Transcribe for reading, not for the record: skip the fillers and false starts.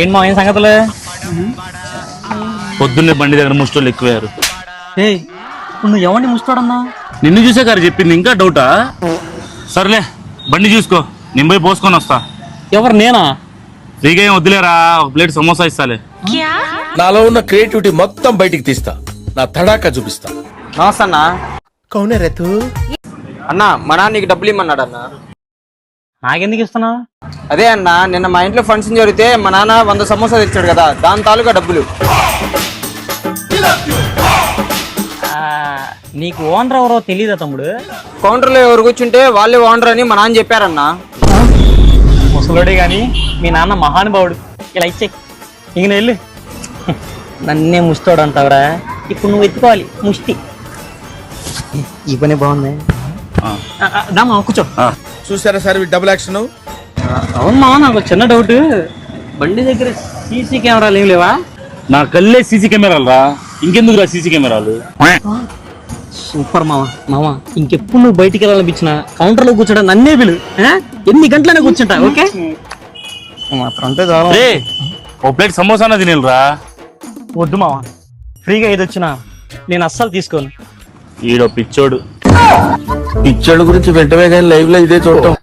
ఏంటి మా ఏం సంగతులు? పొద్దున్నే బండి దగ్గర ముష్టోళ్ళు ఎక్కువయ్యారు. ఇప్పుడు నువ్వు ఎవరిని ముస్తాడన్నా? నిన్ను చూసే గారు చెప్పింది, ఇంకా డౌటా? సర్లే బండి చూసుకో, నేను పోయి పోసుకొని వస్తా. ఎవరు, నేనా? ఫ్రీగా ఏం వద్దులేరా, ఒక ప్లేట్ సమోసా ఇస్తాలే. నాలో ఉన్న క్రియేటివిటీ మొత్తం బయటికి తీస్తా, నా తడాకా చూపిస్తా. నమస్తే అన్న. కౌనే రేతు అన్న మా నాన్న నీకు డబ్బులు ఇమ్మన్నాడు అన్న. నాకెందుకు ఇస్తున్నావు? అదే అన్న, నిన్న మా ఇంట్లో ఫంక్షన్ జరిగితే మా నాన్న 100 సమోసాలు ఇచ్చాడు కదా, దాని తాలూకా డబ్బులు. నీకు ఓనర్ ఎవరో తెలీదా తమ్ముడు? కౌంటర్లో ఎవరు కూర్చుంటే వాళ్ళే ఓనర్ అని మా నాన్న చెప్పారన్న. ముసలోడే గాని మీ నాన్న మహానుభావుడు. ఇలా ఇచ్చే ఇక వెళ్ళు. నన్నే ముస్తాడు అంటావురా? ఇప్పుడు నువ్వు ఎత్తుకోవాలి ముష్టి. ఈ పని బాగుంది. దామా కూర్చో. చూసారా సార్ డబుల్ యాక్షన్. అవునా, నాకు చిన్న డౌట్. బండి దగ్గర సీసీ కెమెరాలు ఏం లేవా? నా కళ్ళే సీసీ కెమెరాలు రా, ఇంకెందుకు రా సీసీ కెమెరాలు? సూపర్ మామ. ఇంకెప్పుడు నువ్వు బయటికి వెళ్ళాలనిపించిన కౌంటర్లో కూర్చోడం నన్నే పిలు. ఎన్ని గంటలనే కూర్చుంటా, ఓకే? మాత్రం అంతే చాలా. ఓ ప్లేట్ సమోసానా తినేరా. వద్దు మామ, ఫ్రీగా ఏది వచ్చినా నేను అస్సలు తీసుకోను. ఈడో పిచ్చోడు. పిచ్చోడు గురించి వెంటనే కానీ లైవ్ లో ఇదే చూడటం